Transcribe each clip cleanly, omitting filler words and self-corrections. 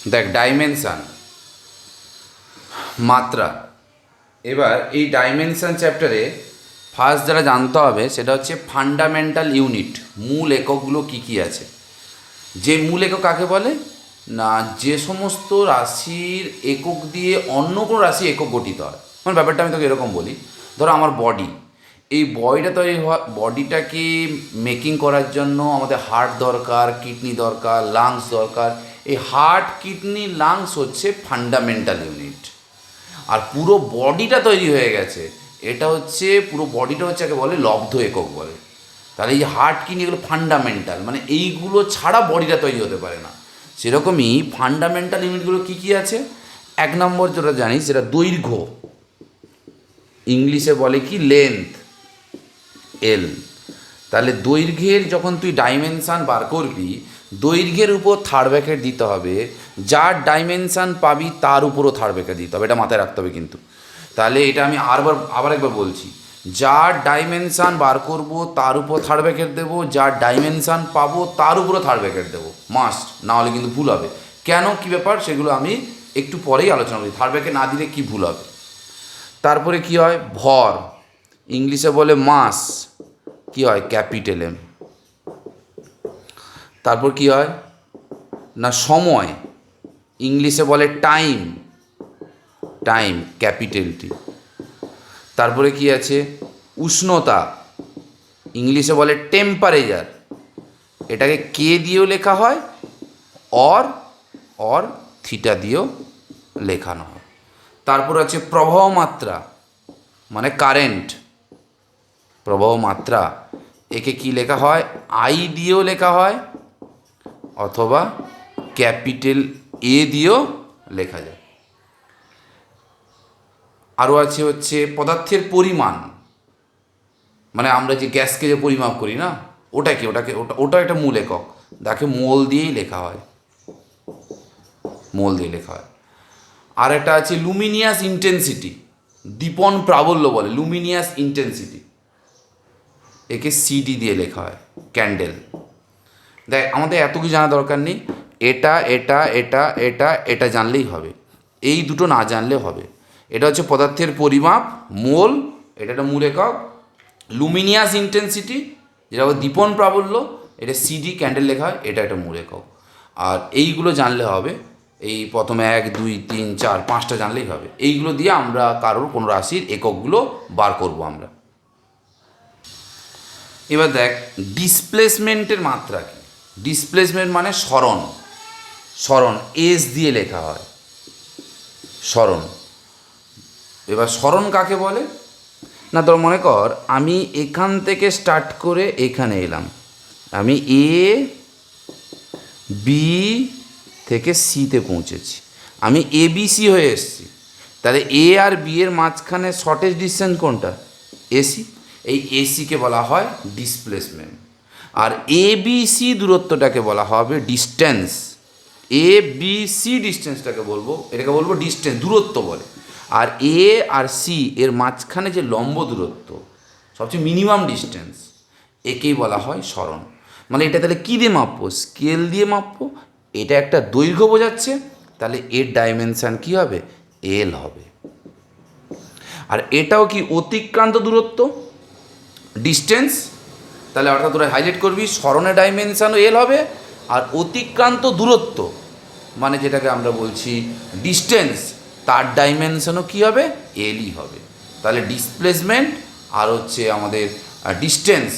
দেখ ডাইমেনশান, মাত্রা। এবার এই ডাইমেনশান চ্যাপ্টারে ফার্স্ট যারা জানতে হবে সেটা হচ্ছে ফান্ডামেন্টাল ইউনিট, মূল এককগুলো কী কী আছে। যে মূল একক কাকে বলে না, যে সমস্ত রাশির একক দিয়ে অন্য কোনো রাশি একক গঠিত হয়। মানে ব্যাপারটা আমি তোকে এরকম বলি, ধরো আমার বডি, এই বডিটা তৈরি হওয়া, বডিটাকে মেকিং করার জন্য আমাদের হার্ট দরকার, কিডনি দরকার, লাংস দরকার। এই হার্ট, কিডনি, লাংস হচ্ছে ফান্ডামেন্টাল ইউনিট। আর পুরো বডিটা তৈরি হয়ে গেছে, এটা হচ্ছে পুরো বডিটা হচ্ছে একে বলে লব্ধ একক বলে। তাহলে এই যে হার্ট, কিডনি এগুলো ফান্ডামেন্টাল, মানে এইগুলো ছাড়া বডিটা তৈরি হতে পারে না। সেরকমই ফান্ডামেন্টাল ইউনিটগুলো কী কী আছে। এক নম্বর যেটা জানিস সেটা দৈর্ঘ্য, ইংলিশে বলে কি লেন্থ, এল। তাহলে দৈর্ঘ্যের যখন তুই ডাইমেনশান বার করবি, দৈর্ঘ্যের উপর থার্ড ব্র্যাকেট দিতে হবে, যার ডাইমেনশান পাবি তার উপরও থার্ড ব্র্যাকেট দিতে হবে, এটা মাথায় রাখতে হবে কিন্তু। তাহলে এটা আমি আবার একবার বলছি, যার ডাইমেনশান বার করব তার উপর থার্ড ব্র্যাকেট দেবো, যার ডাইমেনশান পাবো তার উপরও থার্ড ব্র্যাকেট দেবো, মাস্ট, না হলে কিন্তু ভুল হবে। কেন, কী ব্যাপার, সেগুলো আমি একটু পরেই আলোচনা করি, থার্ড ব্র্যাকেট না দিলে কী ভুল হবে। তারপরে কি হয়, ভর, ইংলিশে বলে মাস, কি হয় ক্যাপিটাল এম। তারপর কি হয় না সময়, ইংলিশে বলে টাইম, টাইম ক্যাপিটাল টি। তারপরে কি আছে উষ্ণতা, ইংলিশে বলে টেম্পারেচার, এটাকে কে দিয়েও লেখা হয়, অর অর থিটা দিয়েও লেখানো হয়। তারপর আছে প্রবাহ মাত্রা, মানে কারেন্ট, প্রবাহ মাত্রা, একে কি লেখা হয়, আই দিয়েও লেখা হয় অথবা ক্যাপিটাল এ দিয়েও লেখা যায়। আরও আছে হচ্ছে পদার্থের পরিমাণ, মানে আমরা যে গ্যাসকে যে পরিমাপ করি না, ওটা একটা মূল একক, তাকে মোল দিয়েই লেখা হয়, মোল দিয়ে লেখা হয়। আর একটা আছে লুমিনিয়াস ইন্টেন্সিটি, দীপন প্রাবল্য বলে, লুমিনিয়াস ইন্টেন্সিটি, একে সিডি দিয়ে লেখা হয়, ক্যান্ডেল। দেখ আমাদের এত কিছু জানা দরকার নেই, এটা এটা এটা এটা এটা জানলেই হবে, এই দুটো না জানলে হবে। এটা হচ্ছে পদার্থের পরিমাপ, মোল, এটা একটা মূল একক। লুমিনিয়াস ইন্টেন্সিটি, যেটা দীপন প্রাবল্য, এটা সিডি ক্যান্ডেল লেখা হয়, এটা একটা মূল একক। আর এইগুলো জানলে হবে, এই প্রথমে 1 2 3 4 5টা জানলেই হবে। এইগুলো দিয়ে আমরা কারোর কোনো রাশির এককগুলো বার করব আমরা। এবার দেখ ডিসপ্লেসমেন্টের মাত্রা কি। ডিসপ্লেসমেন্ট মানে সরণ, সরণ এস দিয়ে লেখা হয়, সরণ। এবার সরণ কাকে বলে না, তোর মনে কর আমি এখান থেকে স্টার্ট করে এখানে এলাম, আমি এ বি থেকে সিতে পৌঁছেছি, আমি এ বি সি হয়ে এসেছি। তাহলে এ আর বি এর মাঝখানে শর্টেজ ডিস্টেন্স কোনটা, এসি, এই এসিকে বলা হয় displacement. R A B C দূরত্বটাকে বলা হবে ডিস্টেন্স, এ বি সি ডিস্টেন্সটাকে বলবো, এটাকে বলবো ডিস্টেন্স, দূরত্ব বলে। আর এ আর সি এর মাঝখানে যে লম্ব দূরত্ব, সবচেয়ে মিনিমাম ডিস্টেন্স, একেই বলা হয় সরণ। মানে এটা তাহলে কী দিয়ে মাপবো, স্কেল দিয়ে মাপবো। এটা একটা দৈর্ঘ্য বোঝাচ্ছে, তাহলে এর ডাইমেনশান কী হবে, এল হবে। আর এটাও কি অতিক্রান্ত দূরত্ব, ডিস্টেন্স, তাহলে অর্থাৎ তোরা হাইলাইট করবি সরণের ডাইমেনশানও এল হবে, আর অতিক্রান্ত দূরত্ব মানে যেটাকে আমরা বলছি ডিস্টেন্স, তার ডাইমেনশনও কী হবে, এলই হবে। তাহলে ডিসপ্লেসমেন্ট আর হচ্ছে আমাদের ডিস্টেন্স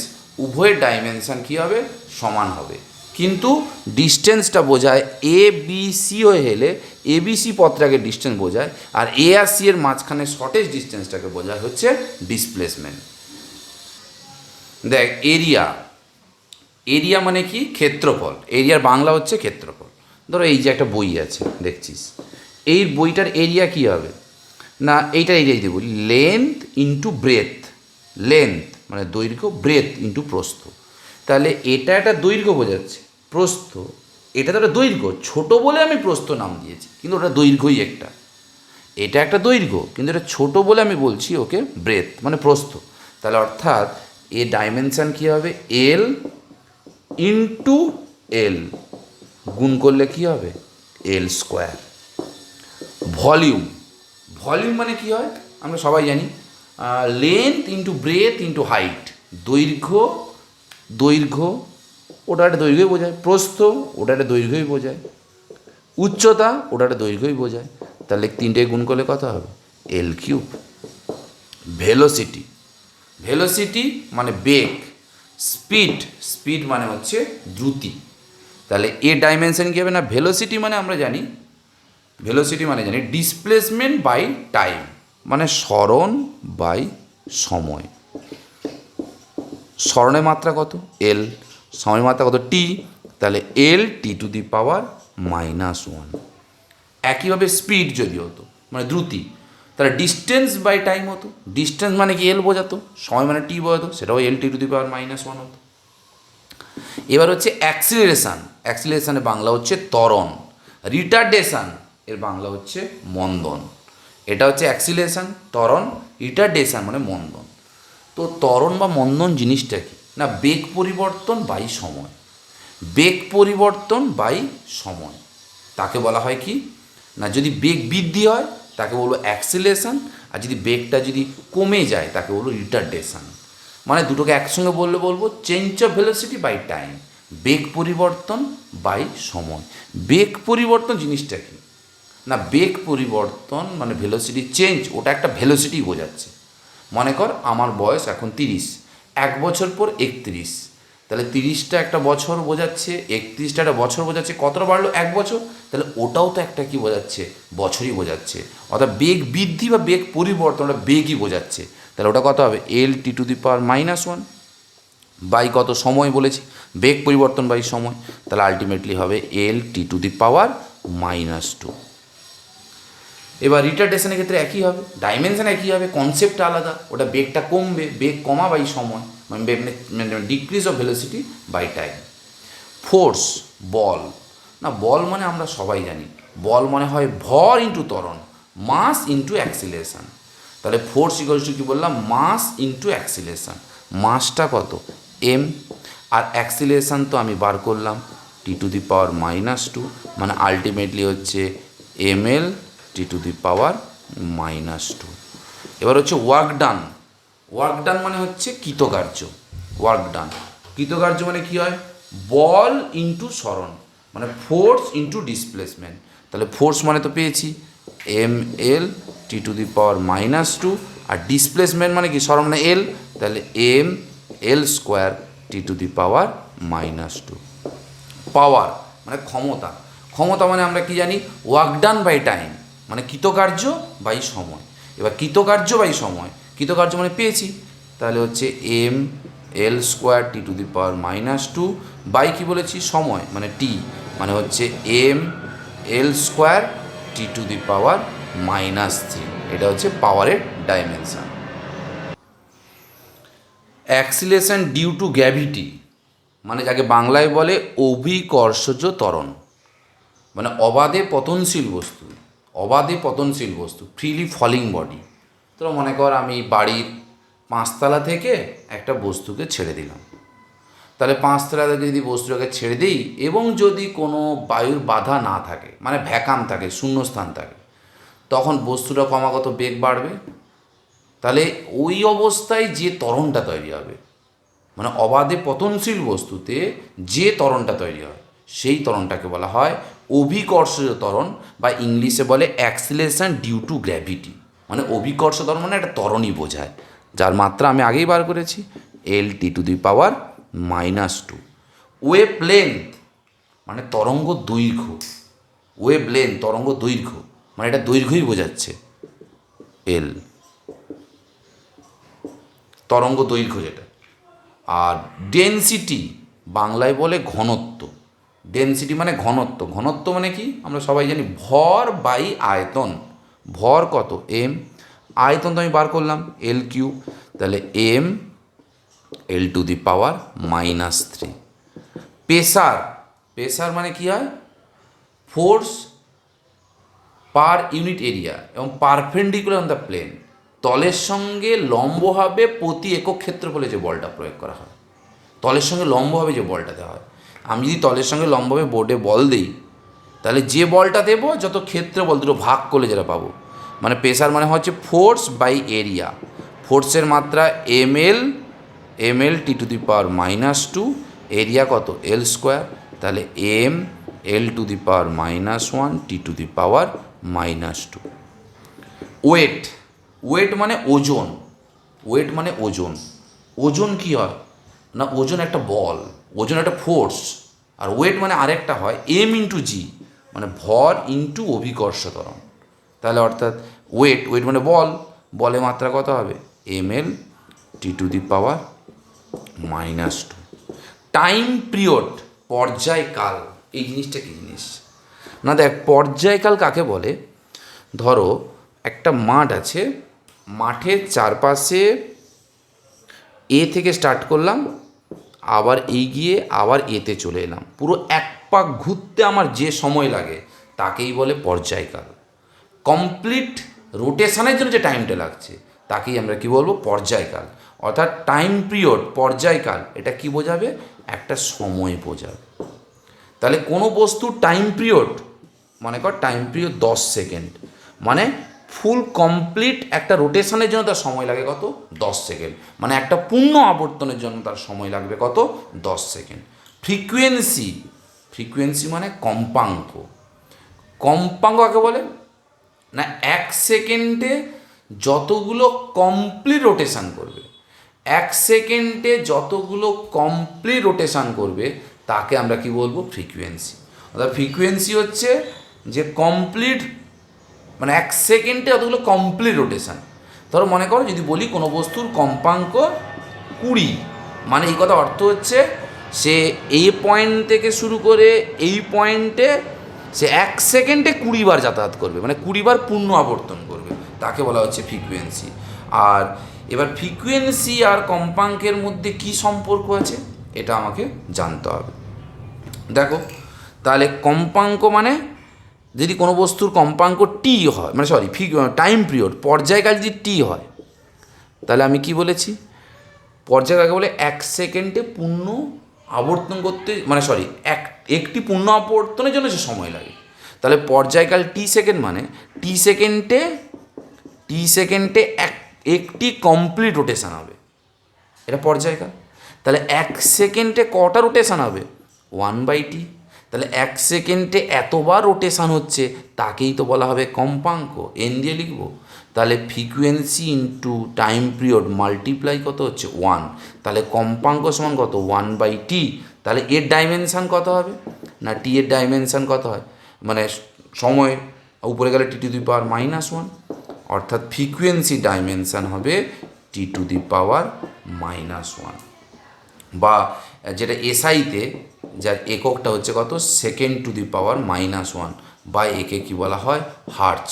উভয়ের ডাইমেনশান কী হবে, সমান হবে। কিন্তু ডিস্টেন্সটা বোঝায় এ বি সি হয়ে এলে এ বি সি পথটাকে ডিস্টেন্স বোঝায়, আর এ আর সি এর মাঝখানে শর্টেজ ডিস্টেন্সটাকে বোঝায় হচ্ছে ডিসপ্লেসমেন্ট। দেখ এরিয়া, এরিয়া মানে কি, ক্ষেত্রফল, এরিয়ার বাংলা হচ্ছে ক্ষেত্রফল। ধরো এই যে একটা বই আছে দেখছিস, এই বইটার এরিয়া কী হবে না, এইটার এরিয়া যদি বলি লেন্থ ইন্টু ব্রেথ, লেন্থ মানে দৈর্ঘ্য, ব্রেথ ইন্টু প্রস্থ। তাহলে এটা একটা দৈর্ঘ্য বোঝাচ্ছে, প্রস্থ, এটা তো একটা দৈর্ঘ্য, ছোটো বলে আমি প্রস্থ নাম দিয়েছি, কিন্তু ওটা দৈর্ঘ্যই একটা। এটা একটা দৈর্ঘ্য কিন্তু এটা ছোটো বলে আমি বলছি ওকে ব্রেথ মানে প্রস্থ। তাহলে অর্থাৎ এ ডাইমেনশান কী হবে, এল ইন্টু এল গুণ করলে কী হবে, এল স্কোয়ার। ভলিউম, ভলিউম মানে কি হয় আমরা সবাই জানি, length into breadth into height. দৈর্ঘ্য, দৈর্ঘ্য ওটা একটা দৈর্ঘ্যই বোঝায়, প্রস্থ ওটা একটা দৈর্ঘ্যই বোঝায়, উচ্চতা ওটা একটা দৈর্ঘ্যই বোঝায়। তাহলে তিনটে গুণ করলে কত হবে? এল কিউব। ভেলোসিটি, ভেলোসিটি মানে বেগ। স্পিড, স্পিড মানে হচ্ছে দ্রুতি। তাহলে এ ডাইমেনশন কী হবে না, ভেলোসিটি মানে আমরা জানি, ভেলোসিটি মানে জানি ডিসপ্লেসমেন্ট বাই টাইম, মানে সরণ বাই সময়। সরণের মাত্রা কত? এল। সময়ের মাত্রা কত? টি। তাহলে এল টি টু দি পাওয়ার -1। একইভাবে স্পিড যদি হতো মানে দ্রুতি, তাহলে ডিস্টেন্স বাই টাইম হতো। ডিস্টেন্স মানে কি? এল বোঝাতো, সময় মানে টি বোঝাতো, সেটাও এল টি টু দি পাওয়ার -1 হতো। এবার হচ্ছে অ্যাক্সিলারেশান, অ্যাক্সিলারেশানের বাংলা হচ্ছে ত্বরণ। রিটার্ডেশান এর বাংলা হচ্ছে মন্দন। এটা হচ্ছে অ্যাক্সিলারেশান, ত্বরণ, রিটার্ডেশান মানে মন্দন। তো ত্বরণ বা মন্দন জিনিসটা কি না, বেগ পরিবর্তন বাই সময়। বেগ পরিবর্তন বাই সময় তাকে বলা হয় কি না, যদি বেগ বৃদ্ধি হয় তাকে বলবো অ্যাক্সিলারেশান, আর যদি বেগটা যদি কমে যায় তাকে বলবো রিটার্ডেশান। মানে দুটোকে একসঙ্গে বললে বলবো change of velocity by time, বেগ পরিবর্তন বাই সময়। বেগ পরিবর্তন জিনিসটা কি না, বেগ পরিবর্তন মানে ভেলোসিটি চেঞ্জ, ওটা একটা ভেলোসিটি বোঝাচ্ছে। মনে কর আমার বয়স এখন 30, 1 বছর পর 31, তাহলে 30টা একটা বছর বোঝাচ্ছে, 31টা একটা বছর বোঝাচ্ছে, কতটা বাড়লো? 1 বছর। তাহলে ওটাও তো একটা কি বোঝাচ্ছে? বছরই বোঝাচ্ছে। অর্থাৎ বেগ বৃদ্ধি বা বেগ পরিবর্তন ওটা বেগই বোঝাচ্ছে। তাহলে ওটা কত হবে? এল T to the power -1 by কত? সময় বলেছি, বেগ পরিবর্তন বাই সময়। তাহলে আলটিমেটলি হবে এল টি টু দি পাওয়ার -2। এবার রিটার্ডেশনের ক্ষেত্রে একই হবে, ডাইমেনশন একই হবে, কনসেপ্ট আলাদা। ওটা বেগটা কমবে, বেগ কমা বাই সময়, মানে decrease of velocity by time. Force, বল না, বল মানে আমরা সবাই জানি, বল মানে হয় ভর ইন্টু ত্বরণ, মাস ইন্টু অ্যাক্সিলারেশান। তাহলে ফোর্স ইকুয়ালস টু কী বললাম? Mass into acceleration. মাসটা কত? এম। আর অ্যাক্সিলারেশান তো আমি বার করলাম টি টু দি পাওয়ার -2, মানে আলটিমেটলি হচ্ছে M L T to the power -2। এবার হচ্ছে ওয়ার্ক ডান। ওয়ার্ক ডান মানে হচ্ছে কৃতকার্য। ওয়ার্ক ডান, কৃতকার্য মানে কি হয়? বল ইন্টু সরণ, মানে ফোর্স ইন্টু ডিসপ্লেসমেন্ট। তাহলে ফোর্স মানে তো পেয়েছি M L T to the power -2, আর ডিসপ্লেসমেন্ট মানে কি? সরণ মানে এল, তাহলে M L square T to the power -2। Power মানে ক্ষমতা। ক্ষমতা মানে আমরা কি জানি? ওয়ার্ক ডান বাই টাইম, মানে কৃতকার্য বাই সময়। এবার কৃতকার্য বাই সময়, কৃতকার্য মানে পেয়েছি, তাহলে হচ্ছে M L square T to the power -2 by কী বলেছি? সময় মানে টি, মানে হচ্ছে M L square T to the power -3। এটা হচ্ছে পাওয়ারের dimension. Acceleration due to gravity মানে যাকে বাংলায় বলে অভিকর্ষজ ত্বরণ, মানে অবাধে পতনশীল বস্তু, অবাধে পতনশীল বস্তু, ফ্রিলি ফলিং বডি। তো মনে কর আমি বাড়ির 5তলা থেকে একটা বস্তুকে ছেড়ে দিলাম, তাহলে 5তলা থেকে যদি বস্তুটাকে ছেড়ে দিই এবং যদি কোনো বায়ুর বাধা না থাকে, মানে ভ্যাকাম থাকে, শূন্যস্থান থাকে, তখন বস্তুটা ক্রমাগত বেগ বাড়বে। তাহলে ওই অবস্থায় যে ত্বরণটা তৈরি হবে, মানে অবাধে পতনশীল বস্তুতে যে ত্বরণটা তৈরি হয় সেই ত্বরণটাকে বলা হয় অভিকর্ষজ ত্বরণ, বা ইংলিশে বলে অ্যাক্সিলারেশন ডিউ টু গ্র্যাভিটি। মানে অভিকর্ষ ত্বরণ মানে একটা ত্বরণই বোঝায়, যার মাত্রা আমি আগেই বার করেছি L T to the power -2। Wavelength মানে তরঙ্গ দৈর্ঘ্য, ওয়েভ লেন্থ তরঙ্গ দৈর্ঘ্য, মানে এটা দৈর্ঘ্যই বোঝাচ্ছে এল, তরঙ্গ দৈর্ঘ্য যেটা। আর ডেনসিটি বাংলায় বলে ঘনত্ব। ডেনসিটি মানে ঘনত্ব। ঘনত্ব মানে কি আমরা সবাই জানি? ভর বাই আয়তন। ভর কত? এম। আয়তন তো আমি বার করলাম এল কিউব, তাহলে M L to the power -3। Pressure, pressure মানে কি হয়? ফোর্স পার ইউনিট এরিয়া এবং পারপেন্ডিকুলার অন দ্য প্লেন, তলের সঙ্গে লম্বভাবে প্রতি একক ক্ষেত্রফলে যে বলটা প্রয়োগ করা হয়, তলের সঙ্গে লম্বভাবে যে বলটা দেওয়া হয়। আমি যদি তলের সঙ্গে লম্বভাবে বোর্ডে বল দিই, তাহলে যে বলটা দেবো যত ক্ষেত্র বল দুটো ভাগ করলে যেটা পাবো, মানে প্রেসার মানে হচ্ছে ফোর্স বাই এরিয়া। ফোর্সের মাত্রা M L T to the power -2, area কত এল স্কোয়ার, তাহলে m l⁻⁻1 T to the power. Weight মানে ওজন, ওয়েট মানে ওজন। ওজন কী হয় না, ওজন একটা বল, ওজন একটা ফোর্স। আর ওয়েট মানে আরেকটা হয় m×g, মানে ভর ইন্টু অভিকর্ষ ত্বরণ। তাহলে অর্থাৎ ওয়েট মানে বল, বলের মাত্রা কত হবে ml⁻⁻2। টাইম পিরিয়ড, পর্যায়কাল, এই জিনিসটা কী জিনিস না, দেখ পর্যায়কাল কাকে বলে। ধরো একটা মাঠ আছে, মাঠের চারপাশে এ থেকে স্টার্ট করলাম, আবার এগিয়ে আবার এতে চলে এলাম, পুরো এক পাক ঘুরতে আমার যে সময় লাগে তাকেই বলে পর্যায়কাল। কমপ্লিট রোটেশনের জন্য যে টাইমটা লাগছে তাকেই আমরা কি বলবো, পর্যায়কাল। অর্থাৎ টাইম পিরিয়ড, পর্যায়কাল, এটা কি বোঝাবে, একটা সময় বোঝাবে। তাহলে কোনো বস্তুর টাইম পিরিয়ড, মনে কর টাইম পিরিয়ড 10 সেকেন্ড, মানে ফুল কমপ্লিট একটা রোটেশনের জন্য তার সময় লাগে কত, 10 সেকেন্ড, মানে একটা পূর্ণ আবর্তনের জন্য তার সময় লাগবে কত, 10 সেকেন্ড। ফ্রিকোয়েন্সি মানে কম্পাঙ্ক। কম্পাঙ্ক কাকে বলে না, 1 সেকেন্ডে যতগুলো কমপ্লিট রোটেশন করবে, 1 সেকেন্ডে যতগুলো কমপ্লিট রোটেশন করবে তাকে আমরা কি বলবো, ফ্রিকোয়েন্সি। অর্থাৎ ফ্রিকোয়েন্সি হচ্ছে যে কমপ্লিট, মানে 1 সেকেন্ডে যতগুলো কমপ্লিট রোটেশন। ধরো মনে করো যদি বলি কোনো বস্তুর কম্পাঙ্ক 20, মানে এই কথা অর্থ হচ্ছে সে এই পয়েন্ট থেকে শুরু করে এই পয়েন্টে সে 1 সেকেন্ডে 20 বার যাতায়াত করবে, মানে 20 বার পূর্ণ আবর্তন করবে, তাকে বলা হচ্ছে ফ্রিকোয়েন্সি। আর এবার ফ্রিকোয়েন্সি আর কম্পাঙ্কের মধ্যে কি সম্পর্ক আছে এটা আমাকে জানতে হবে। দেখো তাহলে কম্পাঙ্ক মানে যদি কোনো বস্তুর কম্পাঙ্ক টি হয়, মানে টাইম পিরিয়ড, পর্যায়কাল যদি টি হয়, তাহলে আমি কি বলেছি, পর্যায়কালকে বলে 1 সেকেন্ডে পূর্ণ আবর্তন করতে, মানে একটি পূর্ণ আবর্তনের জন্য যে সময় লাগে। তাহলে পর্যায়কাল টি সেকেন্ড, মানে টি সেকেন্ডে একটি কমপ্লিট রোটেশন হবে, এটা পর্যায়কাল। তাহলে 1 সেকেন্ডে কটা রোটেশন হবে, 1/t। তাহলে 1 সেকেন্ডে এতবার রোটেশন হচ্ছে তাকেই তো বলা হবে কম্পাঙ্ক, এন দিয়ে লিখবো। তাহলে frequency into time period multiply কত হচ্ছে 1, তাহলে কম্পাঙ্ক সমান কত 1/t। তাহলে এর ডাইমেনশান কত হবে না, টি এর ডাইমেনশান কত হয়, মানে সময় উপরে গেলে t⁻⁻1, অর্থাৎ ফ্রিকোয়েন্সি ডাইমেনশান হবে t⁻⁻1, বা যেটা এসআইতে যার এককটা হচ্ছে কত,2⁻⁻1, বা একে কী বলা হয়, হার্জ।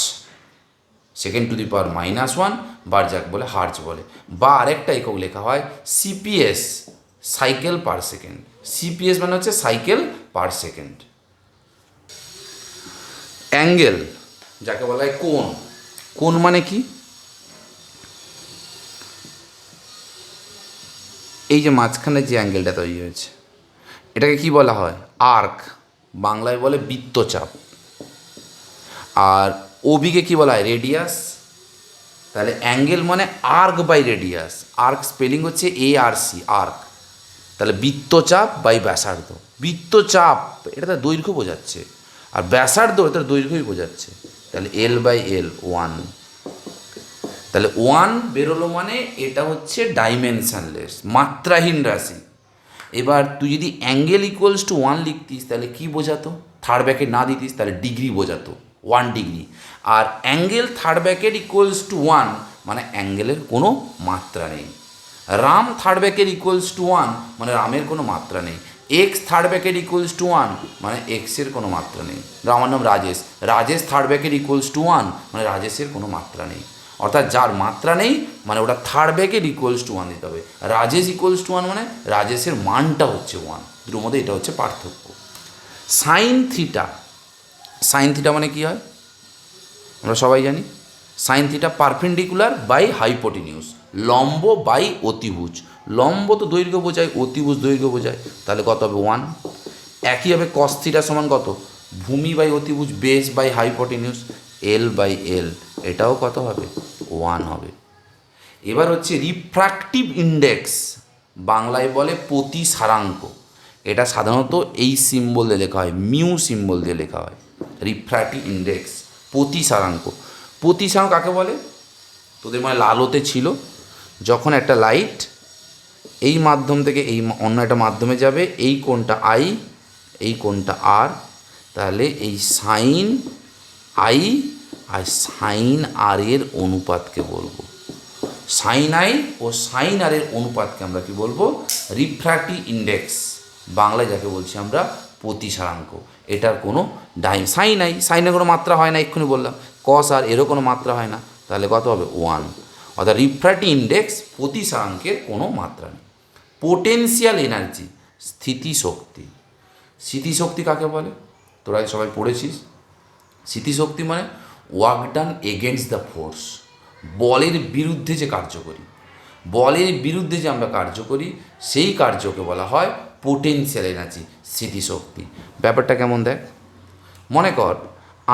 2⁻⁻1 বার যাকে বলে হার্জ বলে। বা আরেকটা একক লেখা হয় CPS, cycle per second. CPS মানে হচ্ছে সাইকেল পার সেকেন্ড। অ্যাঙ্গেল যাকে বলা হয় কোণ, কোণ মানে কি, এই যে মাঝখানে যে অ্যাঙ্গেলটা তৈরি হয়েছে এটাকে কি বলা হয়, আর্ক, বাংলায় বলে বৃত্তচাপ। আর ওবিকে কি বলা হয়, রেডিয়াস। তাহলে অ্যাঙ্গেল মানে arc by radius, arc spelling হচ্ছে ARC, আর্ক। তাহলে বৃত্তচাপ বাই ব্যাসার্ধ, বৃত্তচাপ এটা তার দৈর্ঘ্য বোঝাচ্ছে, আর ব্যাসার্ধ এটার দৈর্ঘ্যই বোঝাচ্ছে। তাহলে L/L 1, তাহলে 1 বেরোলো, মানে এটা হচ্ছে ডাইমেনশনলেস, মাত্রাহীন রাশি। এবার তুই যদি অ্যাঙ্গেল ইকুয়ালস টু 1 লিখতিস তাহলে কি বোঝাতো, থার্ড ব্র্যাকেট না দিতিস তাহলে ডিগ্রি বোঝাতো, 1 ডিগ্রি। আর angle third bracket equals to 1 মানে অ্যাঙ্গেলের কোনো মাত্রা নেই। Ram third bracket equals to 1 মানে রামের কোনো মাত্রা নেই। X third bracket equals to 1 মানে এক্সের কোনো মাত্রা নেই। আমার নাম Rajesh, Rajesh third bracket equals to 1 মানে রাজেশের কোনো মাত্রা নেই। অর্থাৎ যার মাত্রা নেই মানে ওটা থার্ড ব্র্যাকেট ইকুয়ালস টু 1 দিতে হবে। রাজেশ ইকুয়ালস টু 1 মানে রাজেশের মানটা হচ্ছে 1, দুটোর মধ্যে এটা হচ্ছে পার্থক্য। সাইন থিটা, সাইন থিটা মানে কী হয় আমরা সবাই জানি, সাইন থিটা পারপেন্ডিকুলার বাই হাইপোটেনিউস, লম্ব বাই অতিভুজ। লম্ব তো দৈর্ঘ্য বোঝায়, অতিভুজ দৈর্ঘ্য বোঝায়, তাহলে কত হবে 1। একই হবে কস থিটা সমান কত, ভূমি বাই অতিভুজ, base by hypotenuse, L by L, এটাও কত হবে? 1 হবে। এবার হচ্ছে রিফ্র্যাক্টিভ ইন্ডেক্স, বাংলায় বলে প্রতিসারাঙ্ক। এটা সাধারণত এই সিম্বল দিয়ে লেখা হয়, মিউ সিম্বল দিয়ে লেখা হয়। Refractive index, প্রতিসারাঙ্ক। প্রতিসারাঙ্ক কাকে বলে? তোদের মানে লালোতে ছিল, যখন একটা লাইট এই মাধ্যম থেকে এই অন্য একটা মাধ্যমে যাবে, এই কোণটা আই, এই কোণটা আর, তাহলে এই সাইন আই আর সাইন আর এর অনুপাতকে বলবো, সাইন আই ও সাইন আর এর অনুপাতকে আমরা কি বলবো? রিফ্র্যাক্টিভ ইন্ডেক্স, বাংলায় যাকে বলছি আমরা প্রতিসারাঙ্ক। এটার কোনো সাইন আই, সাইনের কোনো মাত্রা হয় না, এক্ষুনি বললাম। কস আর এরও কোনো মাত্রা হয় না, তাহলে কত হবে? 1। অর্থাৎ রিফ্র্যাক্টিভ ইন্ডেক্স, প্রতিসারাঙ্কের কোনো মাত্রা নেই। পোটেনশিয়াল এনার্জি, স্থিতিশক্তি। স্মৃতিশক্তি কাকে বলে? তোরা সবাই পড়েছিস। স্মৃতিশক্তি মানে work done against the force, বলের বিরুদ্ধে যে কার্য করি, বলের বিরুদ্ধে যে আমরা কার্য করি, সেই কার্যকে বলা হয় পোটেনশিয়াল এনার্জি, স্মৃতিশক্তি। ব্যাপারটা কেমন দেখ, মনে কর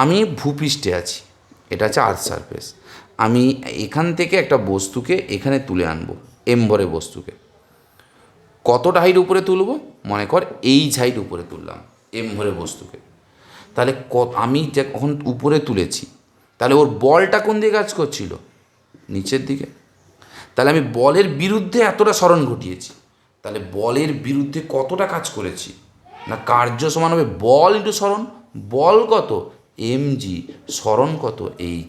আমি ভূপৃষ্ঠে আছি, এটা হচ্ছে আর্থ সারফেস। আমি এখান থেকে একটা বস্তুকে এখানে তুলে আনবো, এমভরে বস্তুকে। কতটা হাইট উপরে তুলব? মনে কর এইচ হাইট উপরে তুললাম এমভরে বস্তুকে। তাহলে আমি যখন উপরে তুলেছি, তাহলে ওর বলটা কোন দিকে কাজ করছিল? নিচের দিকে। তাহলে আমি বলের বিরুদ্ধে এতটা সরণ ঘটিয়েছি, তাহলে বলের বিরুদ্ধে কতটা কাজ করেছি? না, কার্য সমান হবে বল ইন্টু সরণ। বল কত? mg, সরণ কত?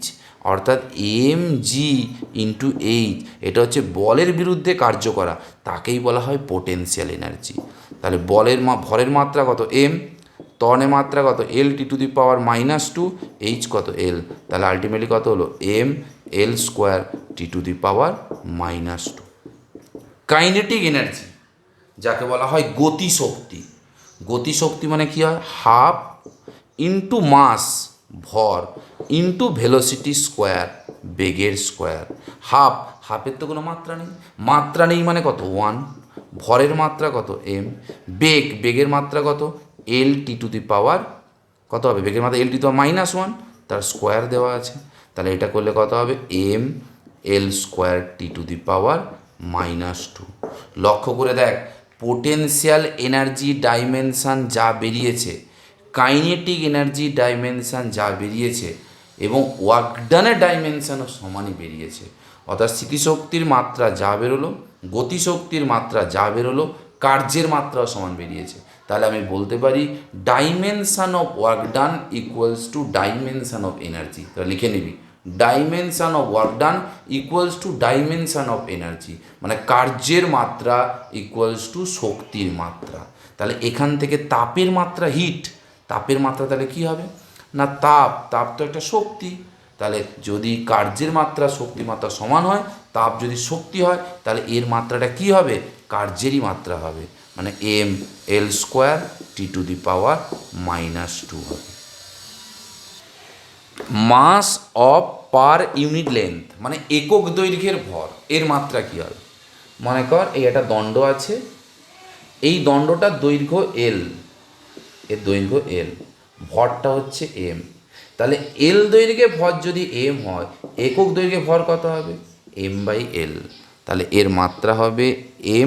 h, অর্থাৎ mg ইন্টু এইচ, এটা হচ্ছে বলের বিরুদ্ধে কার্য করা, তাকেই বলা হয় পোটেনশিয়াল এনার্জি। তাহলে বলের ভরের মাত্রা কত? m, ত্বরণের মাত্রা কত? l t to the power -2, h কত? l, তাহলে আলটিমেটলি কত হলো? m l square t to the power -2। Kinetic energy, যাকে বলা হয় গতিশক্তি। গতিশক্তি মানে কি হয়? হাফ ইন্টু মাস, ভর, ইন্টু ভেলোসিটি স্কোয়ার, বেগের স্কোয়ার। হাফ, হাফের তো কোনো মাত্রা নেই, মাত্রা নেই মানে কত? 1। ভরের মাত্রা কত? m। বেগ, বেগের মাত্রা কত? l t টু দি পাওয়ার কত হবে? বেগের মাত্রা l t to the power -1, তার স্কোয়ার দেওয়া আছে। তাহলে এটা করলে কত হবে? m l square t to the power -2। লক্ষ্য করে দেখ, পোটেনশিয়াল এনার্জি ডাইমেনশান যা বেরিয়েছে, কাইনেটিক এনার্জি ডাইমেনশান যা বেরিয়েছে, এবং ওয়ার্ক ডানের ডাইমেনশানও সমানই বেরিয়েছে। অর্থাৎ স্মৃতিশক্তির মাত্রা যা বেরোলো, গতিশক্তির মাত্রা যা বেরোলো, কার্যের মাত্রাও সমান বেরিয়েছে। তাহলে আমি বলতে পারি dimension of work done equals to dimension of energy. তাহলে লিখে নিবি, dimension of work done equals to dimension of energy, মানে কার্যের মাত্রা ইকুয়ালস টু শক্তির মাত্রা। তাহলে এখান থেকে তাপের মাত্রা, হিট, তাপের মাত্রা তাহলে কী হবে? না, তাপ, তাপ তো একটা শক্তি। তাহলে যদি কার্যের মাত্রা শক্তির মাত্রা সমান হয়, তাপ যদি শক্তি হয়, তাহলে এর মাত্রাটা কী হবে? কার্যেরই মাত্রা হবে, মানে m l square t to the power -2 হবে। Mass of per unit length মানে একক দৈর্ঘ্যের ভর, এর মাত্রা কী হবে? মনে কর এই একটা দণ্ড আছে, এই দণ্ডটার দৈর্ঘ্য l, এর দৈর্ঘ্য l, ভরটা হচ্ছে m। তাহলে l দৈর্ঘ্যে ভর যদি m হয়, একক দৈর্ঘ্যে ভর কত হবে? m by l। তাহলে এর মাত্রা হবে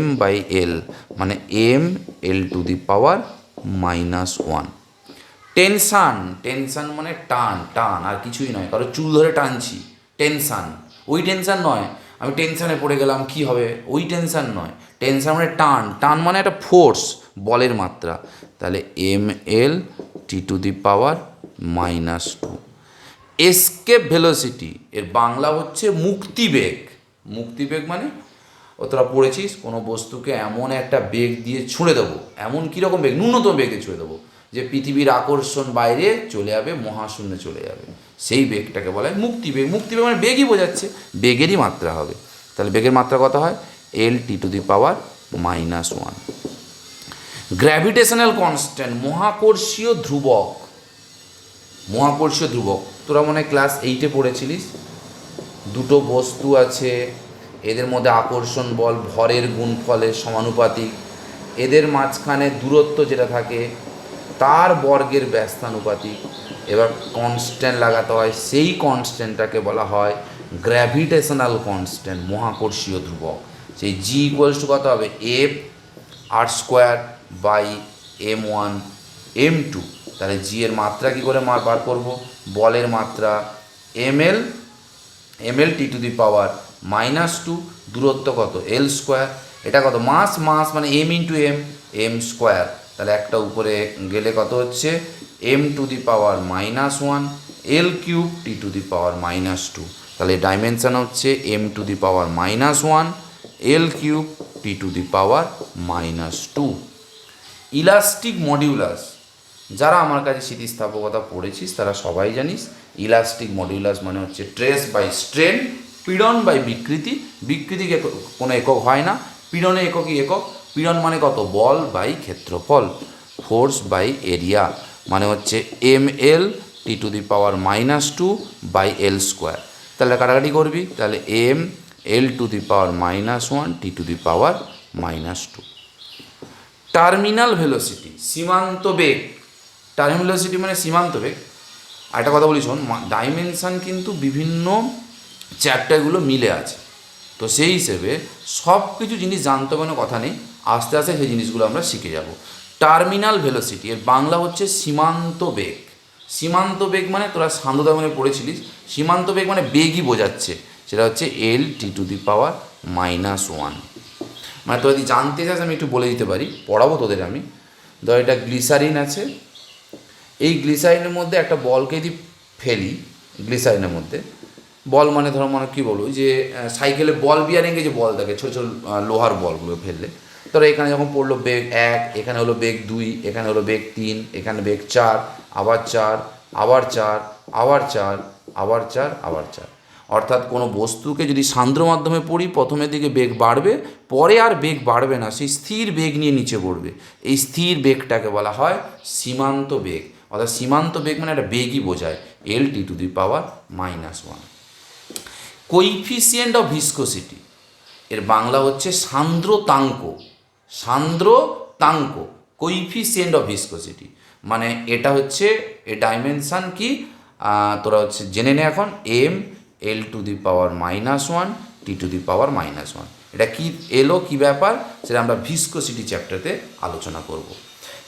m বাই l, মানে m l to the power -1। Tension, tension মানে টান, টান আর কিছুই নয়, কারো চুল ধরে টানছি, টেনশান। ওই টেনশান নয় আমি টেনশানে পড়ে গেলাম কী হবে, ওই টেনশান নয়। টেনশান মানে টান, টান মানে একটা ফোর্স, বলের মাত্রা। তাহলে m l t to the power -2। Escape velocity, এর বাংলা হচ্ছে মুক্তিবেগ। মুক্তিবেগ মানে, ও তোরা পড়েছিস, কোনো বস্তুকে এমন একটা বেগ দিয়ে ছুঁড়ে দেবো, এমন কীরকম বেগ? ন্যূনতম বেগে ছুঁড়ে দেবো যে পৃথিবীর আকর্ষণ বাইরে চলে যাবে, মহাশূন্যে চলে যাবে, সেই বেগটাকে বলা হয় মুক্তিবেগ। মুক্তিবেগ মানে বেগই বোঝাচ্ছে, বেগেরই মাত্রা হবে। তাহলে বেগের মাত্রা কত হয়? l t to the power -1। Gravitational constant, মহাকর্ষীয় ধ্রুবক। মহাকর্ষীয় ধ্রুবক তোরা মনে হয় ক্লাস 8-এ পড়েছিলিস। দুটো বস্তু আছে, এদের মধ্যে আকর্ষণ বল ভরের গুণফলের সমানুপাতিক, এদের মাঝখানে দূরত্ব যেটা থাকে তার বর্গের ব্যস্তানুপাতিক। এবার কনস্ট্যান্ট লাগাতে হয়, সেই কনস্ট্যান্টটাকে বলা হয় গ্র্যাভিটেশনাল কনস্ট্যান্ট, মহাকর্ষীয় ধ্রুবক। সেই জি ইকুয়ালস টু কত হবে, F R square by m1 m2। তাহলে জি এর মাত্রা কী করে বার করব, বলের মাত্রা ml T to the power -2, দূরত্ব কত এল স্কোয়ার, এটা কত মাস, মাস মানে এম ইন্টু এম স্কোয়ার। তাহলে একটা উপরে গেলে কত হচ্ছে m to the power -1 L cube T to the power -2। তাহলে ডাইমেনশান হচ্ছে m to the power -1 L cube T to the power -2। Elastic modulus, যারা আমার কাছে স্থিতিস্থাপকতা পড়েছিস তারা সবাই জানিস ইলাস্টিক মডিউলাস মানে হচ্ছে ট্রেস বাই স্ট্রেন, পীড়ন বাই বিকৃতি। বিকৃতিকে কোনো একক হয় না, পীড়নে এককই একক। পীড়ন মানে কত, বল বাই ক্ষেত্রফল। ফোর্স বাই এরিয়া মানে হচ্ছে ml T to the power -2 by L square. তাহলে কাটাকাটি করবি, তাহলে m l to the power -1 T to the power -2। Terminal velocity, সীমান্ত বেগ। টার্মিনাল ভেলোসিটি মানে সীমান্ত বেগ। একটা কথা বলি শোন, ডাইমেনশান কিন্তু বিভিন্ন চ্যাপ্টারগুলো মিলে আছে, তো সেই হিসেবে সব কিছু জিনিস জানতে কোনো কথা নেই, আস্তে আস্তে সেই জিনিসগুলো আমরা শিখে যাব। টার্মিনাল ভেলোসিটি এর বাংলা হচ্ছে সীমান্ত বেগ। সীমান্ত বেগ মানে তোরা সান্ধ্যতা মানে পড়েছিলিস, সীমান্ত বেগ মানে বেগই বোঝাচ্ছে, সেটা হচ্ছে এল টি টু দি পাওয়ার -1। মানে তোরা যদি জানতে চাস আমি একটু বলে দিতে পারি, পড়াবো তোদের আমি। ধর এটা গ্লিসারিন আছে, এই গ্লিসারিনের মধ্যে একটা বলকে যদি ফেলি, গ্লিসারিনের মধ্যে বল মানে ধরো মানে কী বলবো, যে সাইকেলে বল বিয়ারিংয়ে যে বল থাকে ছোটো ছোটো লোহার বলগুলো ফেললে, ধরো এখানে যখন পড়লো বেগ 1, এখানে হলো বেগ 2, এখানে হলো বেগ 3, এখানে বেগ 4, আবার 4, আবার 4, আবার 4, আবার 4, আবার 4। অর্থাৎ কোনো বস্তুকে যদি সান্দ্র মাধ্যমে পড়ি, প্রথমের দিকে বেগ বাড়বে, পরে আর বেগ বাড়বে না, সেই স্থির বেগ নিয়ে নিচে পড়বে। এই স্থির বেগটাকে বলা হয় সীমান্ত বেগ। অর্থাৎ সীমান্ত বেগ মানে একটা বেগই বোঝায়, L T to the power -1। Coefficient of viscosity এর বাংলা হচ্ছে সান্দ্রতাঙ্ক। সান্দ্রতাঙ্ক, কোইফিসিয়েন্ট অফ ভিসকোসিটি মানে এটা হচ্ছে এ ডাইমেনশান কি তোরা হচ্ছে জেনে নে এখন, M L to the power -1 T to the power -1। এটা কি এলো কি ব্যাপার সেটা আমরা ভিসকোসিটি চ্যাপ্টারতে আলোচনা করব।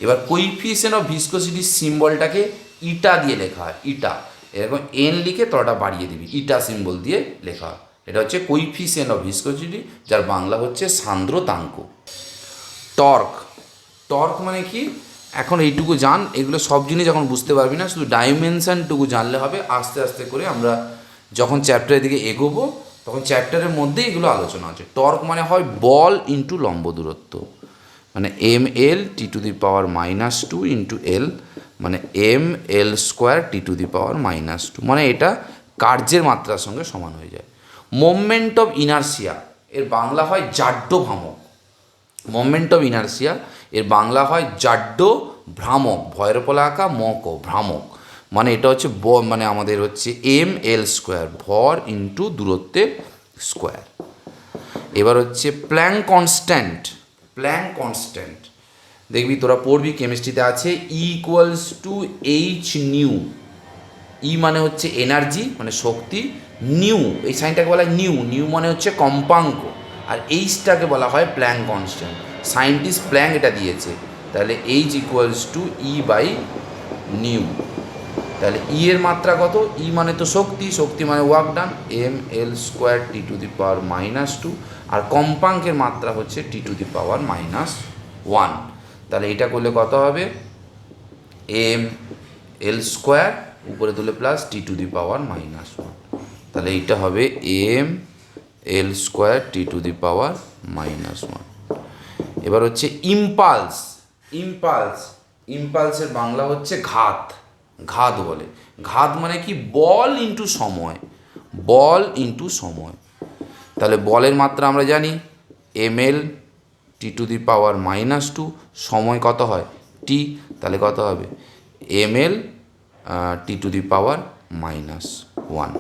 এবার কোইফিসিয়েন্ট অফ ভিসকোসিটির সিম্বলটাকে ইটা দিয়ে লেখা হয়, ইটা। এরকম এন লিখে তোরাটা বাড়িয়ে দিবি, ইটা সিম্বল দিয়ে লেখা হয়। এটা হচ্ছে কোইফিসিয়েন্ট অফ ভিসকোসিটি, যার বাংলা হচ্ছে সান্দ্রতাঙ্ক। টর্ক, টর্ক মানে কি এখন এইটুকু জান, এগুলো সব জিনিস যখন বুঝতে পারবি না, শুধু ডাইমেনশানটুকু জানলে হবে। আস্তে আস্তে করে আমরা যখন চ্যাপ্টারের দিকে এগোবো তখন চ্যাপ্টারের মধ্যেই এগুলো আলোচনা আছে। টর্ক মানে হয় বল ইন্টু লম্ব দূরত্ব, মানে ml T to the power -2 into L, মানে ml square T to the power -2, মানে এটা কার্যের মাত্রার সঙ্গে সমান হয়ে যায়। মোমেন্ট অফ ইনারশিয়া এর বাংলা হয় জাড্য ভ্রামক। মোমেন্ট অফ ইনারশিয়া এর বাংলা হয় জাড্য ভ্রামক, ভয়ের ফলে আঁকা মক ভ্রামক, মানে এটা হচ্ছে মানে আমাদের হচ্ছে ml স্কোয়ার, ভর ইন্টু দূরত্বের স্কোয়ার। এবার হচ্ছে প্ল্যাঙ্ক কনস্ট্যান্ট। প্ল্যাঙ্ক কনস্ট্যান্ট দেখবি তোরা পড়বি, কেমিস্ট্রিতে আছে, ইকুয়ালস টু এইচ নিউ। ই মানে হচ্ছে এনার্জি মানে শক্তি, নিউ এই সাইনটাকে বলা হয় নিউ, নিউ মানে হচ্ছে কম্পাঙ্ক, আর এইচটাকে বলা হয় প্ল্যাঙ্ক কনস্ট্যান্ট। সায়েন্টিস্ট প্ল্যাঙ্ক এটা দিয়েছে, তাহলে H equals to E by nu. তাহলে ই এর মাত্রা কত, ই মানে তো শক্তি, শক্তি মানে work done, ml square T to the power -2, আর কম্পাঙ্কের মাত্রা হচ্ছে টি টু দি পাওয়ার -1। তাহলে এটা করলে কত হবে, ml স্কোয়ার উপরে তুলে plus T to the power -1, তাহলে এইটা হবে ml square T to the power -1। এবার হচ্ছে ইম্পালস। ইম্পালস, ইম্পালসের বাংলা হচ্ছে ঘাত। ঘাত বলে, ঘাত মানে কি বল ইন্টু সময়, বল ইন্টু সময়। তাহলে বলের মাত্রা আমরা জানি ml T to the power -2, সময় কত হয় টি, তাহলে কত হবে ml T to the power -1।